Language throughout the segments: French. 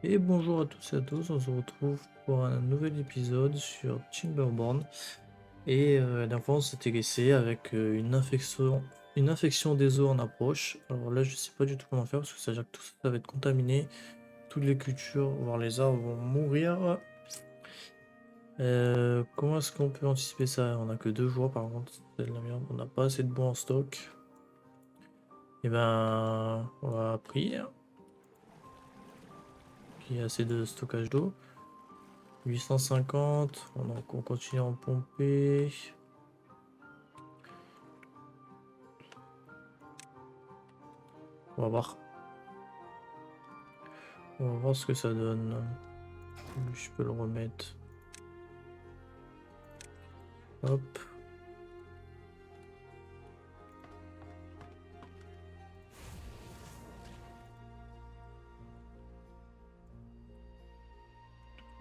Et bonjour à tous et à tous, on se retrouve pour un nouvel épisode sur Timberborn. Et la dernière fois on s'était laissé avec une infection des eaux en approche. Alors là je sais pas du tout comment faire parce que ça veut dire que tout ça va être contaminé. Toutes les cultures, voire les arbres vont mourir. Comment est-ce qu'on peut anticiper ça? On a que 2 jours par contre, c'est de la merde, on n'a pas assez de bois en stock. Et ben on va prier hein, qu'il y ait assez de stockage d'eau. 850, donc on continue à en pomper. On va voir. On va voir ce que ça donne. Je peux le remettre. Hop.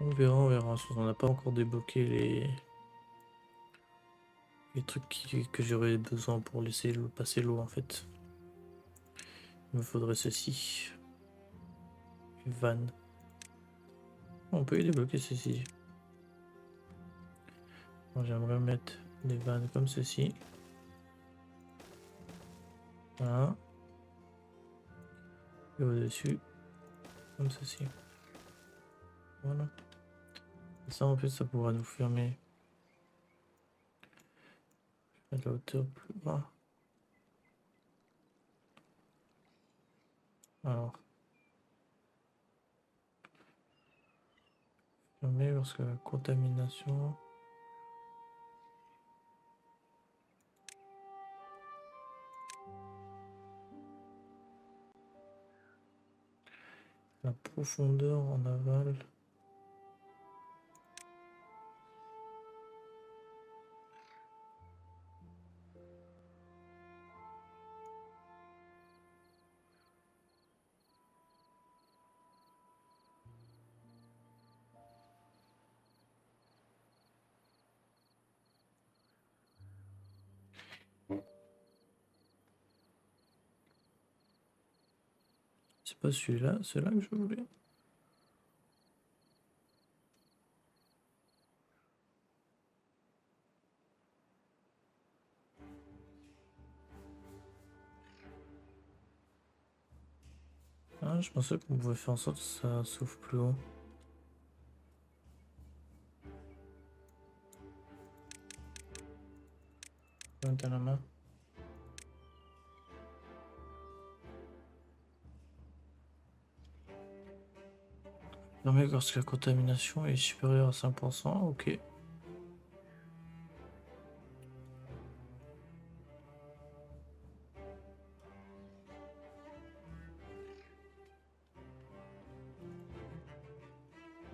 On verra, on verra. On n'a pas encore débloqué les trucs que j'aurais besoin pour laisser passer l'eau en fait. Il me faudrait ceci. Une vanne. On peut y débloquer ceci. J'aimerais mettre des vannes comme ceci. Voilà. Et au-dessus, comme ceci. Voilà. Et ça en plus ça pourra nous fermer à la hauteur plus bas. Alors. Fermer parce que la contamination. La profondeur en aval. C'est pas celui-là, celui-là que je voulais. Ah, je pensais qu'on pouvait faire en sorte que ça s'ouvre plus haut. T'as la main. Non mais lorsque la contamination est supérieure à 5%, ok.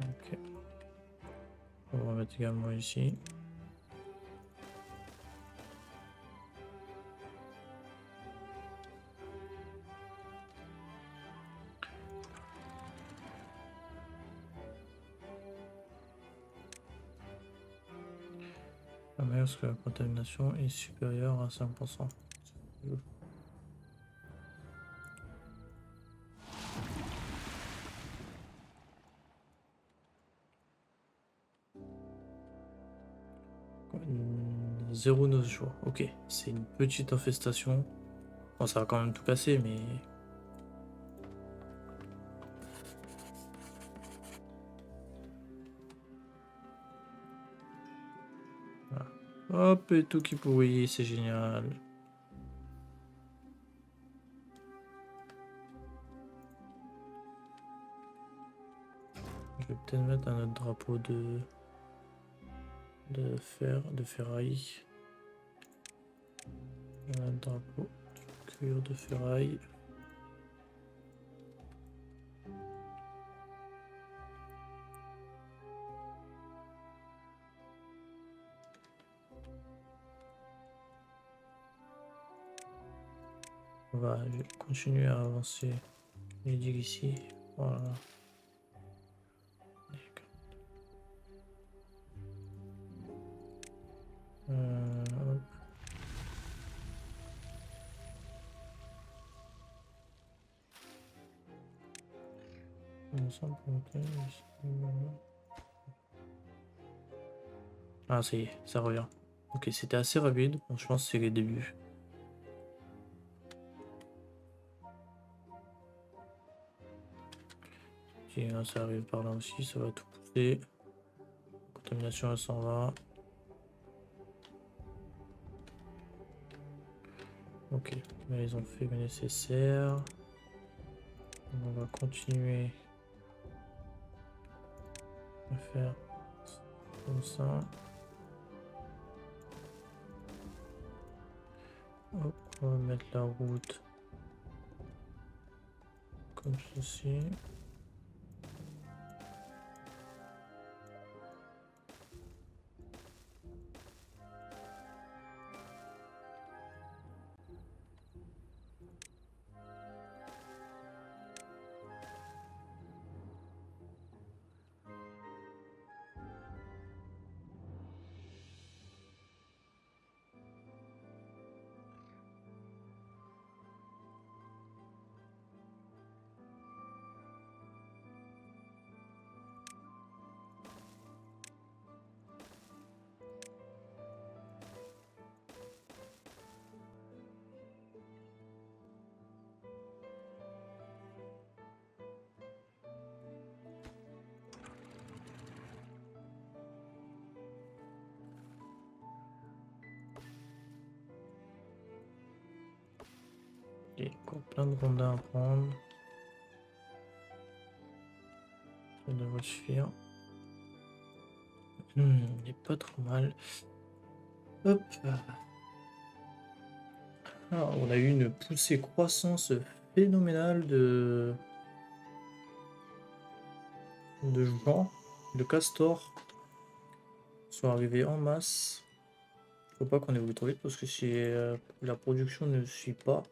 Ok. On va mettre également ici. Non mais lorsque la contamination est supérieure à 5%. Zéro 9 jours. Ok, c'est une petite infestation. Bon, ça va quand même tout casser, mais... Voilà. Hop, et tout qui pourrit, c'est génial. Je vais peut-être mettre un autre drapeau de fer, de ferraille. Un drapeau de cuir de ferraille. On va continuer à avancer les digues ici. Voilà. Hop. Ah, ça y est, ça revient. Ok, c'était assez rapide. Bon, je pense que c'est les débuts. Ok, là, ça arrive par là aussi, ça va tout pousser. Contamination, elle s'en va. Ok, là, ils ont fait le nécessaire. On va continuer à faire comme ça. Hop, on va mettre la route comme ceci. Il y a encore plein de rondins à prendre. Ça devrait suffire. Il n'est pas trop mal. Hop. Ah, on a eu une poussée croissance phénoménale de gens, de castors sont arrivés en masse. Faut pas qu'on évolue trop vite parce que si la production ne suit pas,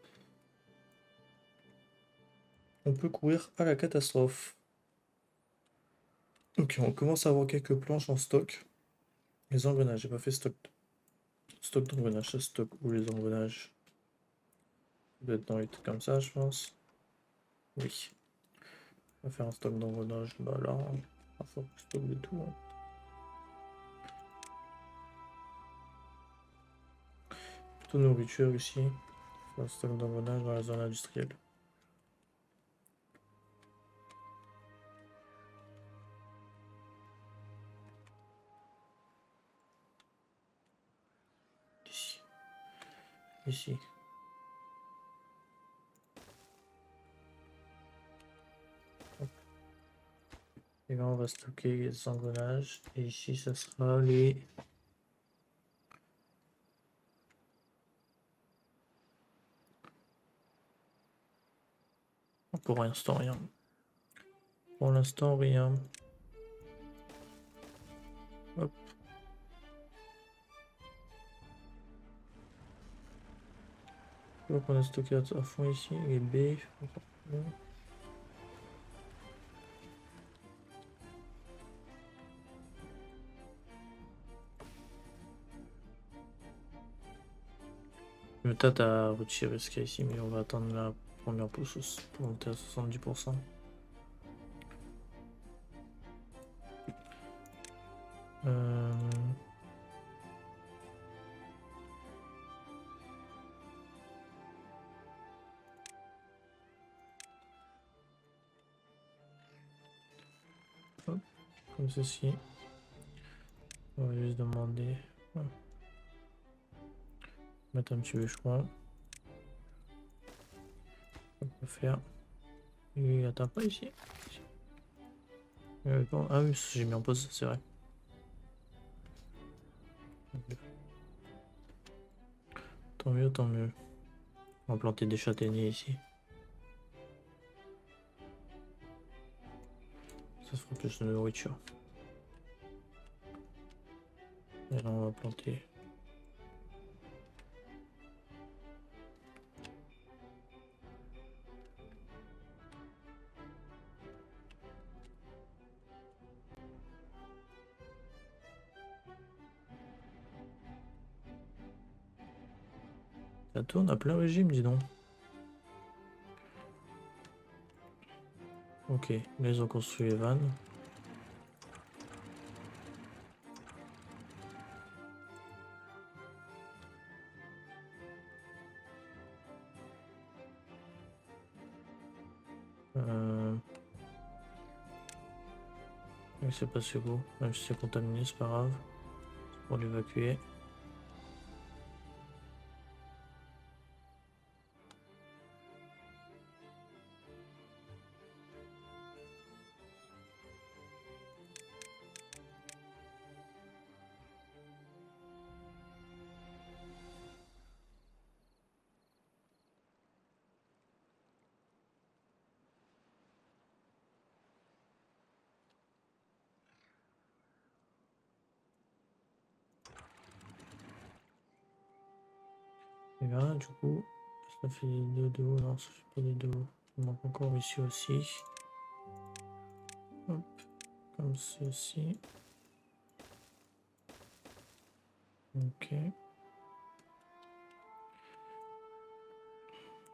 on peut courir à la catastrophe. Ok, on commence à avoir quelques planches en stock. Les engrenages, j'ai pas fait stock. Stock d'engrenages, ça stock où les engrenages? Ça doit être dans les trucs comme ça, je pense. Oui. On va faire un stock d'engrenages, bah là, pas fort stock de tout. Hein. Plutôt nourriture ici. Un stock d'engrenages dans la zone industrielle. Ici. Ici. Hop. Et là, on va stocker les engrenages. Et ici, ça sera les... Pour l'instant, rien. Pour l'instant, rien. Hop. Donc on a stocké à fond ici, les B. Je me tâte à retirer ce qu'il y a ici, mais on va attendre la première pousse pour monter à 70%. Hop, comme ceci. On va juste demander. Mettre un petit bûcheron. On peut faire. Il atteint pas ici. Bon, ah oui, j'ai mis en pause, c'est vrai. Tant mieux, tant mieux. On va planter des châtaigniers ici. Ça fera plus de nourriture. Et là, on va planter. Ça tourne à plein régime, dis donc. Ok, là ils ont construit les vannes. Oui, c'est pas si beau, même si c'est contaminé, c'est pas grave. C'est pour l'évacuer. Et là, du coup, ça fait des deux de haut, non, ça fait pas des deux hauts. Il manque encore ici aussi. Hop, comme ceci. Ok.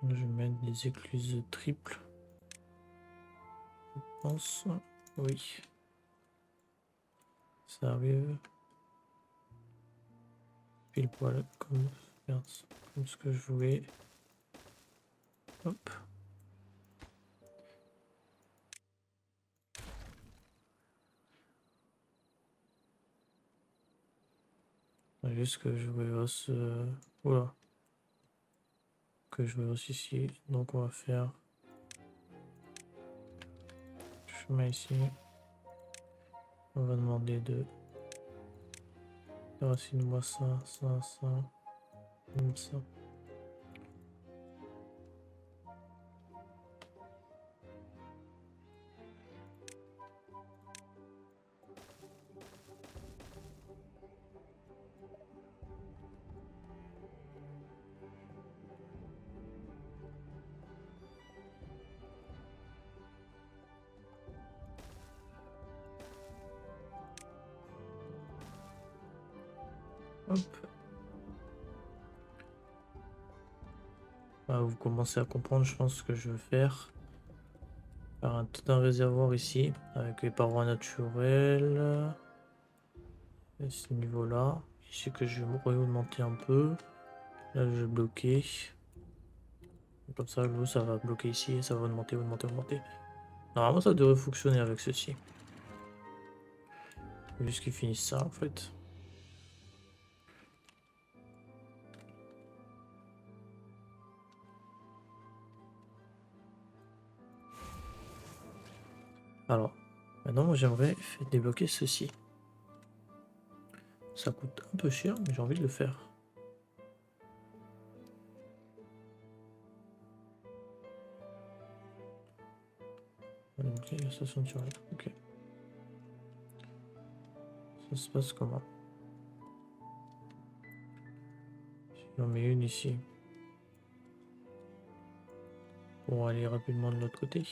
Je vais mettre des écluses triples. Je pense. Oui. Ça arrive. Pile poil, comme, merde, comme ce que je voulais. Hop. Juste que je rehausse. Oula. Que je rehausse ici. Donc on va faire. Chemin ici. On va demander de. Racine-moi ça, ça, ça. Comme ça. Hop. Ah, vous commencez à comprendre, je pense, ce que je veux faire. Faire tout un réservoir ici, avec les parois naturelles. À ce niveau-là. Ici que je vais remonter un peu. Là, je vais bloquer. Comme ça, l'eau, ça va bloquer ici et ça va augmenter, augmenter, augmenter. Normalement, ça devrait fonctionner avec ceci. Faut juste qu'ils finissent ça, en fait. Alors, maintenant, moi, j'aimerais débloquer ceci. Ça coûte un peu cher, mais j'ai envie de le faire. Ok, la station de survie. Ok. Ça se passe comment? J'en mets une ici. Pour aller rapidement de l'autre côté.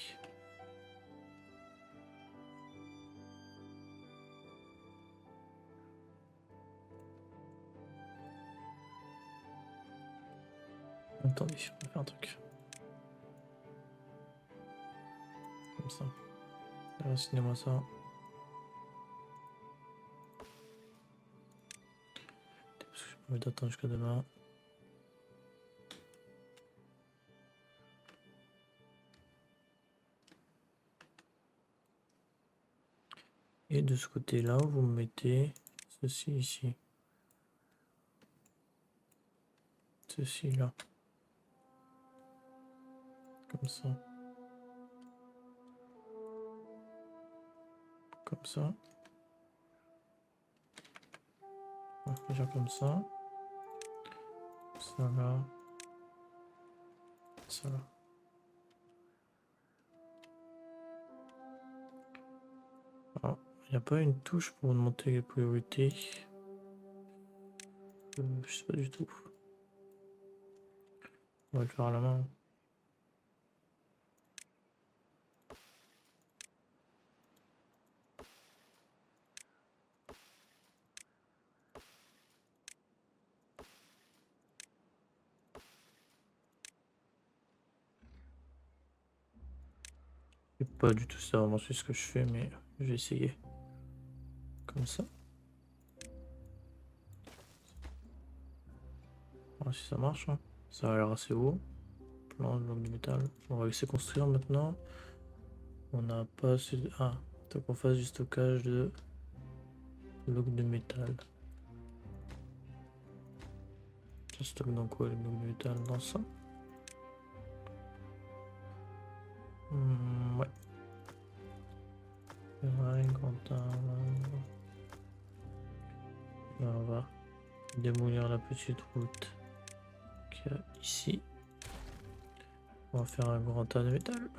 Attendez, on va faire un truc. Comme ça. Racinez-moi ça. Parce que j'ai pas envie d'attendre jusqu'à demain. Et de ce côté-là, vous mettez ceci ici. Ceci là. Comme ça. Comme ça. On va faire comme ça. Ça là. Ça là. Alors, il n'y a pas une touche pour monter les priorités. Je sais pas du tout. On va le faire à la main. C'est pas du tout ça, vraiment c'est ce que je fais, mais je vais essayer. Comme ça. Voir si ça marche. Hein. Ça a l'air assez haut. Plan de bloc de métal. On va laisser construire maintenant. On n'a pas assez de... Ah, faut qu'on fasse du stockage de blocs de métal. Ça stocke dans quoi les blocs de métal? Dans ça? Ouais. Ouais, là, on va démolir la petite route qu'il y a ici. On va faire un grand tas de métal.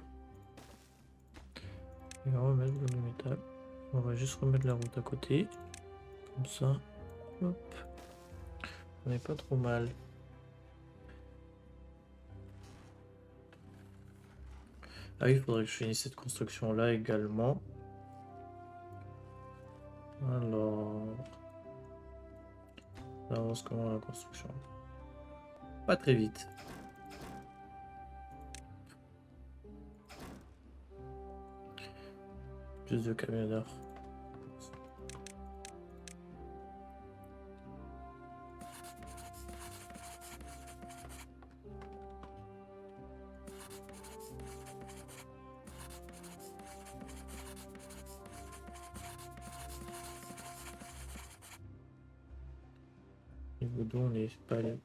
Et on va remettre le bloc de métal. On va juste remettre la route à côté. Comme ça. Hop. On n'est pas trop mal. Ah oui, il faudrait que je finisse cette construction là également. Alors, on avance comment la construction? Pas très vite. Plus de camionneurs. Niveau d'eau, on est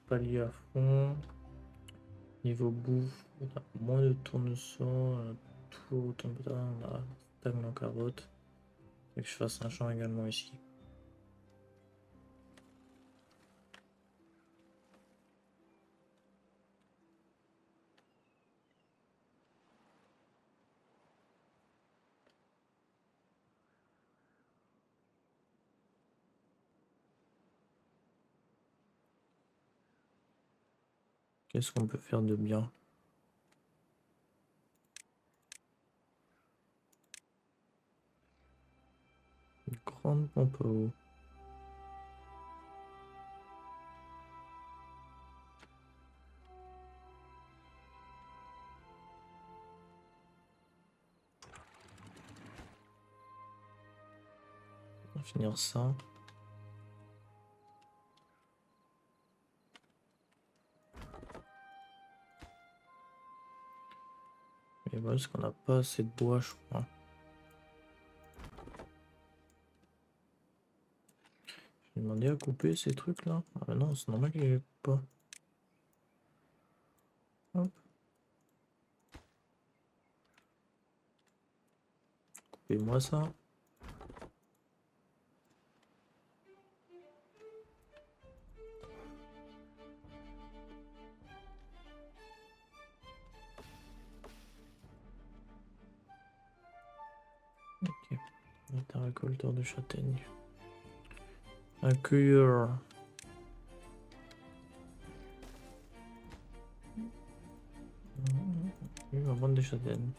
pas lié à fond. Niveau bouffe, on a moins de tournesol, on a tout autant de patates, on a stagne en carotte. Et que je fasse un champ également ici. Qu'est-ce qu'on peut faire de bien? Une grande pompe à eau. On va finir ça. Mais voilà, parce qu'on n'a pas assez de bois, je crois. J'ai demandé à couper ces trucs là. Ah non, c'est normal qu'il n'y ait pas. Hop. Coupez-moi ça. Ok. Un récolteur de châtaignes. Un cueilleur. Il va vendre des châtaignes.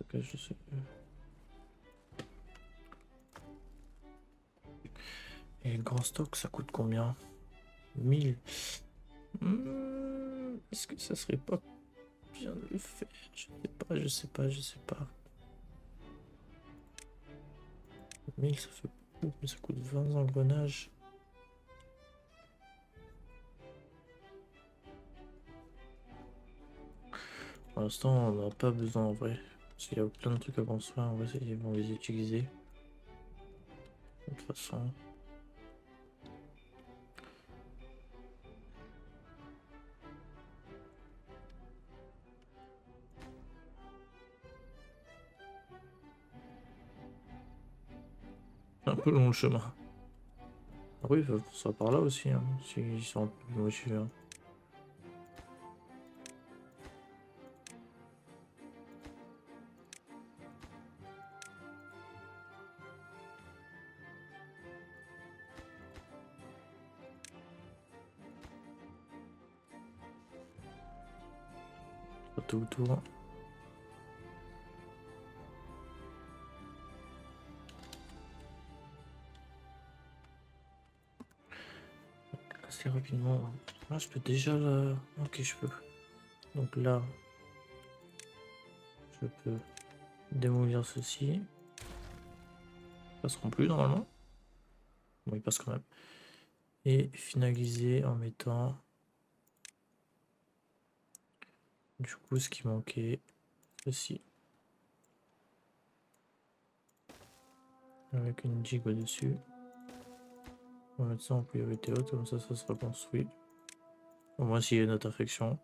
Ok, je sais. Et le grand stock, ça coûte combien? 1000. Est-ce que ça serait pas bien de le faire? Je sais pas. 1000, ça fait beaucoup, mais ça coûte 20 engrenages. Pour l'instant, on n'a pas besoin en vrai. Parce qu'il y a plein de trucs à construire, on va essayer, on va les utiliser. De toute façon. Un peu long le chemin. Ah oui, ça sera par là aussi, hein, s'ils sont plus motivés. Hein. tout autour. Assez rapidement. Là, je peux déjà là. Ok, je peux. Donc là, je peux démolir ceci. Ils passeront plus normalement. Bon, ils passent quand même. Et finaliser en mettant du coup ce qui manquait, ceci. Avec une jig au-dessus. On va mettre ça en priorité haute, comme ça sera construit. Au moins s'il y a une autre infection.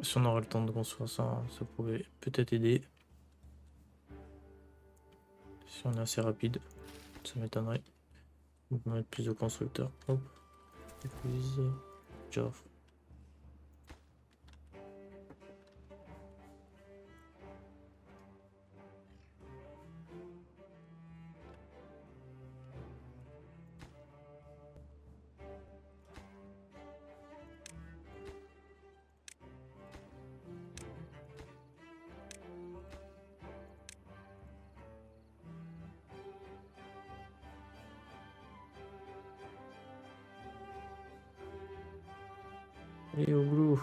Si on aura le temps de construire ça, ça pourrait peut-être aider. Si on est assez rapide, ça m'étonnerait. On peut mettre plus de constructeurs. Hop. Épuise. J'offre. Et au boulot.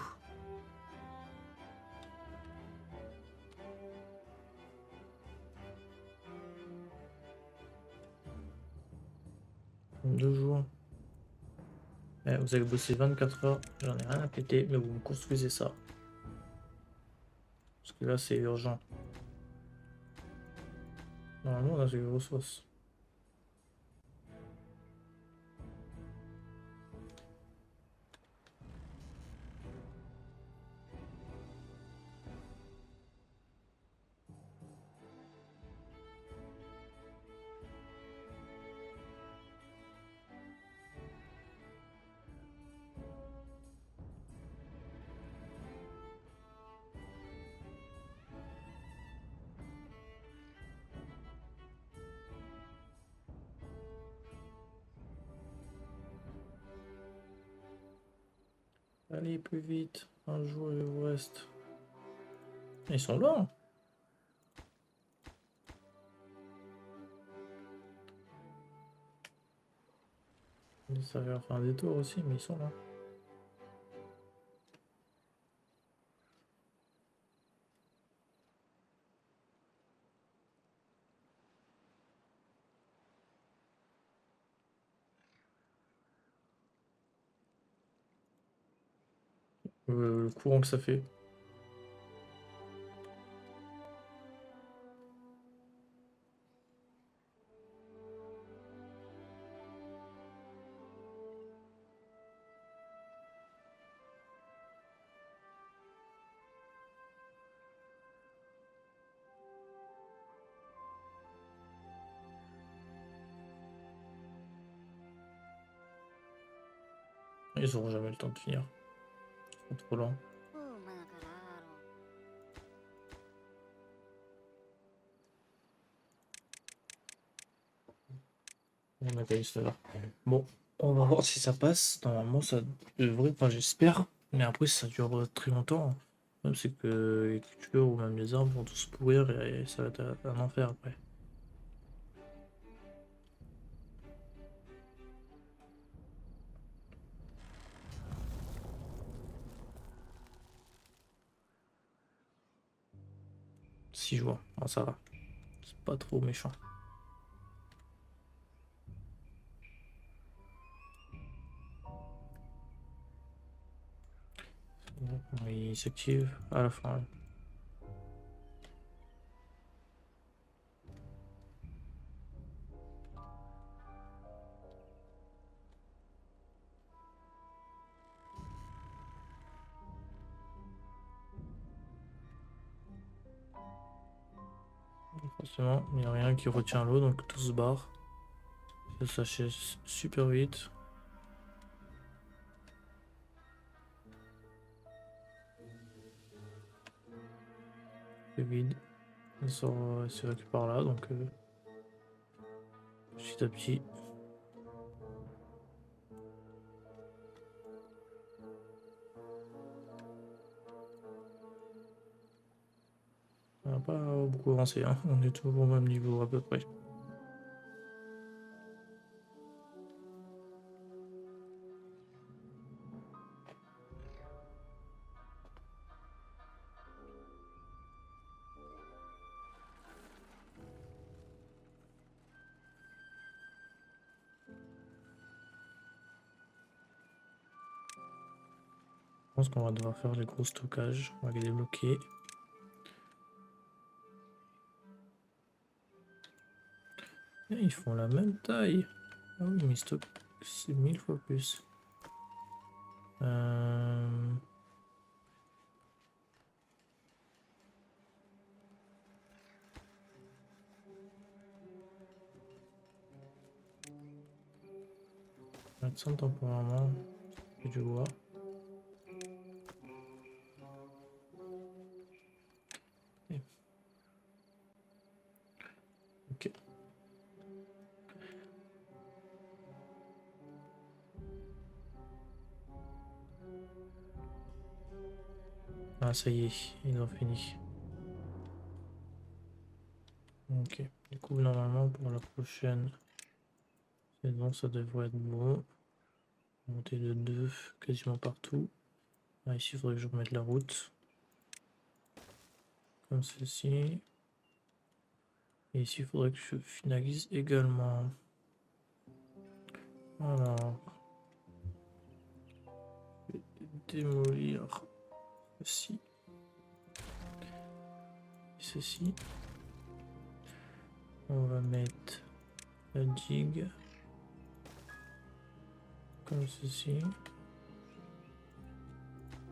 En 2 jours. Eh, vous allez bosser 24 heures, j'en ai rien à péter, mais vous me construisez ça. Parce que là c'est urgent. Normalement on a des ressources. Allez plus vite, un jour il vous reste. Ils sont là. Hein. Ça va faire un détour aussi, mais ils sont là. Le courant que ça fait. Ils auront jamais le temps de finir. C'est trop lent. On a gagné cela. Bon, on va voir si ça passe. Normalement, ça devrait, enfin, j'espère. Mais après, ça dure très longtemps. Le problème, c'est que les cultures ou même les arbres vont tous pourrir et ça va être un enfer après. Si je vois, bon, ça va. C'est pas trop méchant. Il s'active à la fin. Forcément, il n'y a rien qui retient l'eau, donc tout se barre. Ça s'achève super vite. C'est vide. Elle se récupère là, donc petit à petit. On n'a pas beaucoup avancé, hein. On est toujours au même niveau à peu près. Je pense qu'on va devoir faire les gros stockages. On va les débloquer. Et ils font la même taille. Ah oui, mais stock, c'est 1000 fois plus. Euh... Mettre ça temporairement. Que tu vois. Et- Ok. Ah, ça y est, ils ont fini. Ok. Du coup, normalement, pour la prochaine saison, ça devrait être bon. Monter de 2 quasiment partout. Ah, ici, il faudrait que je remette la route. Comme ceci. Et ici, il faudrait que je finalise également. Alors, je vais démolir ceci. Et ceci. On va mettre la digue. Comme ceci.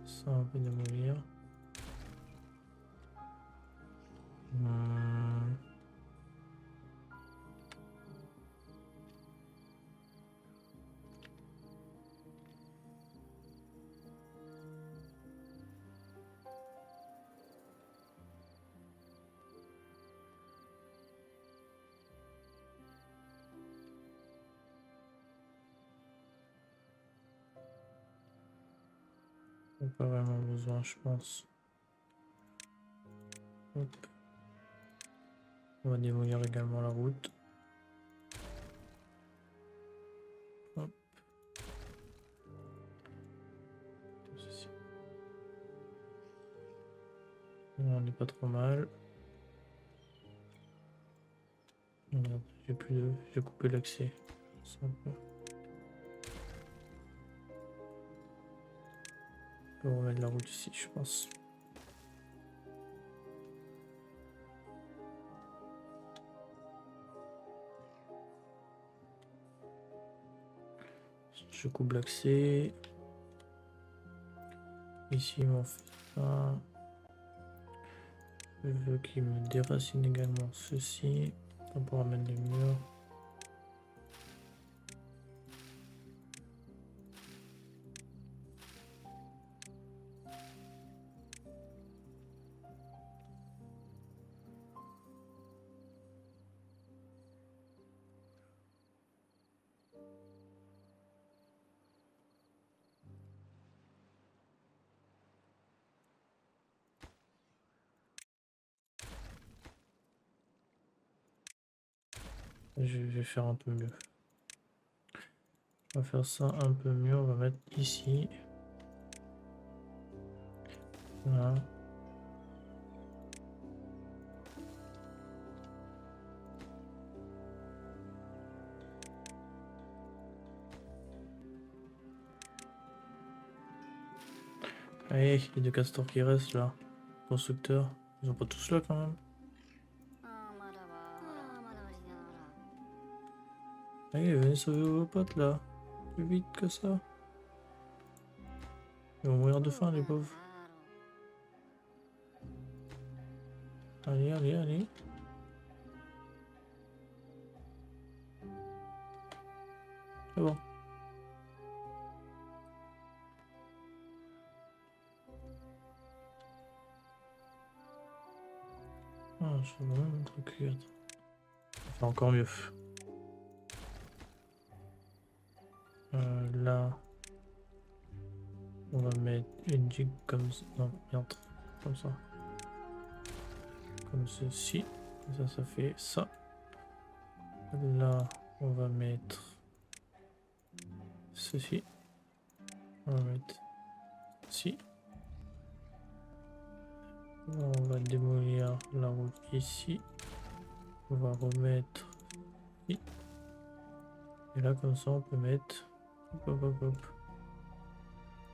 Ça, on peut démolir. Hmm. On n'a pas vraiment besoin, je pense. Hop. On va démolir également la route. Hop. Comme ceci. On n'est pas trop mal. Merde, j'ai plus de. J'ai coupé l'accès. C'est un peu. On peut remettre la route ici, je pense. Je coupe l'accès. Ici, ils m'ont fait ça. Je veux qu'ils me déracinent également ceci. On pourra mettre les murs. Je vais faire un peu mieux. On va faire ça un peu mieux. On va mettre ici. Voilà. Allez, il y a deux castors qui restent là. Constructeurs. Ils sont pas tous là quand même. Allez, venez sauver vos potes là. Plus vite que ça. Ils vont mourir de faim les pauvres. Allez, allez, allez. C'est bon. Ah, je vais même un truc. Attends. On va faire encore mieux. Là, on va mettre une jig comme ça. Non, merde. Comme ça. Comme ceci. Ça fait ça. Là, on va mettre ceci. On va mettre ci. On va démolir la route ici. On va remettre ici. Et là, comme ça, on peut mettre. Hop, hop, hop, hop.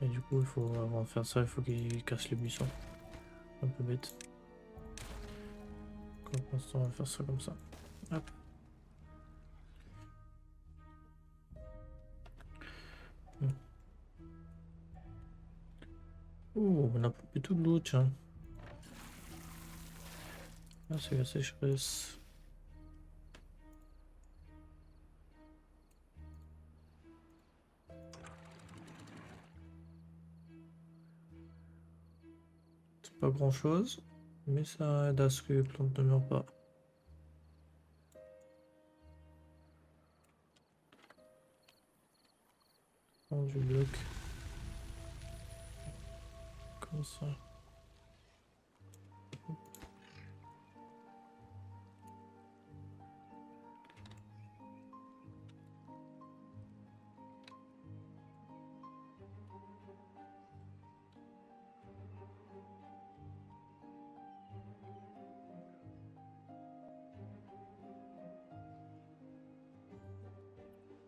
Et du coup, il faut, avant de faire ça, il faut qu'il casse les buissons. Un peu bête. Pour l'instant, on va faire ça comme ça. Hop. Oh, on a pompé tout de l'eau, tiens. Ah, c'est la sécheresse. C'est pas grand chose, mais ça aide à ce que les plantes ne meurent pas. Prends du bloc. Comme ça.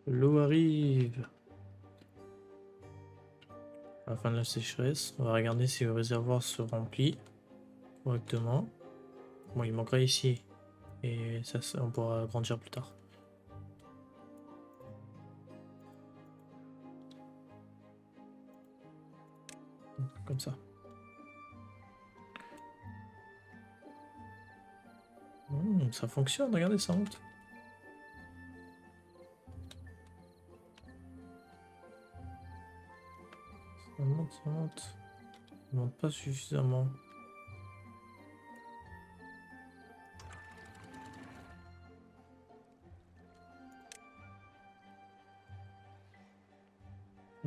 L'eau arrive. À la fin de la sécheresse, on va regarder si le réservoir se remplit correctement. Bon, il manquera ici. Et ça, on pourra agrandir plus tard. Comme ça. Ça fonctionne, regardez, ça monte. Ça monte, ça monte. Ça monte pas suffisamment.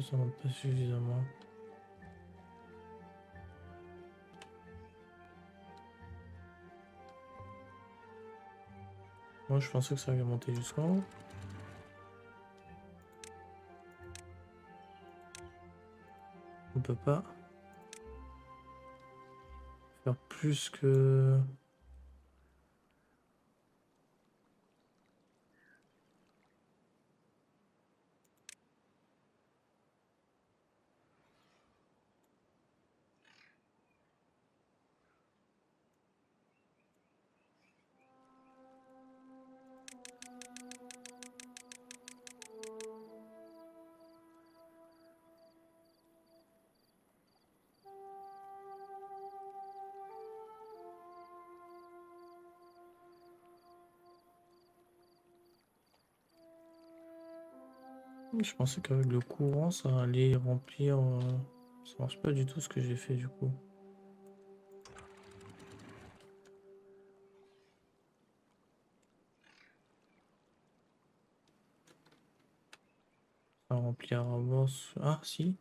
Ça monte pas suffisamment. Moi, je pensais que ça allait monter jusqu'en haut. On peut pas faire plus que... Je pensais qu'avec le courant, ça allait remplir... Ça marche pas du tout ce que j'ai fait du coup. Ça remplir à bord... Ah, si.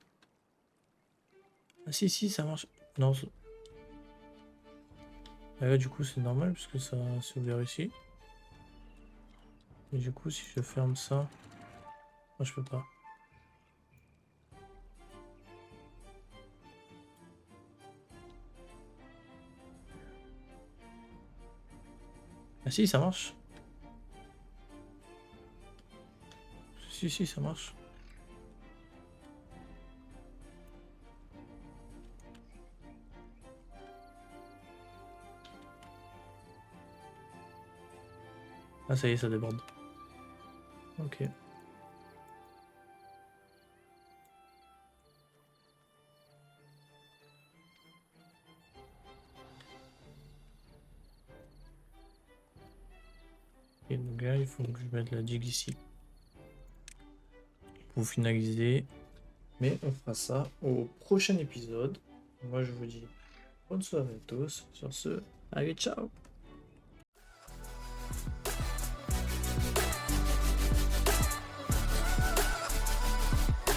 Ah, si, ça marche. Non, ah, là, du coup, c'est normal puisque ça s'est ouvert ici. Et du coup, si je ferme ça... Moi, je peux pas. Ah si, ça marche. Si, ça marche. Ah, ça y est, ça déborde. Ok. Et donc là, il faut que je mette la digue ici. pour finaliser. Mais on fera ça au prochain épisode. Moi, je vous dis bonne soirée à tous. Sur ce, allez, ciao!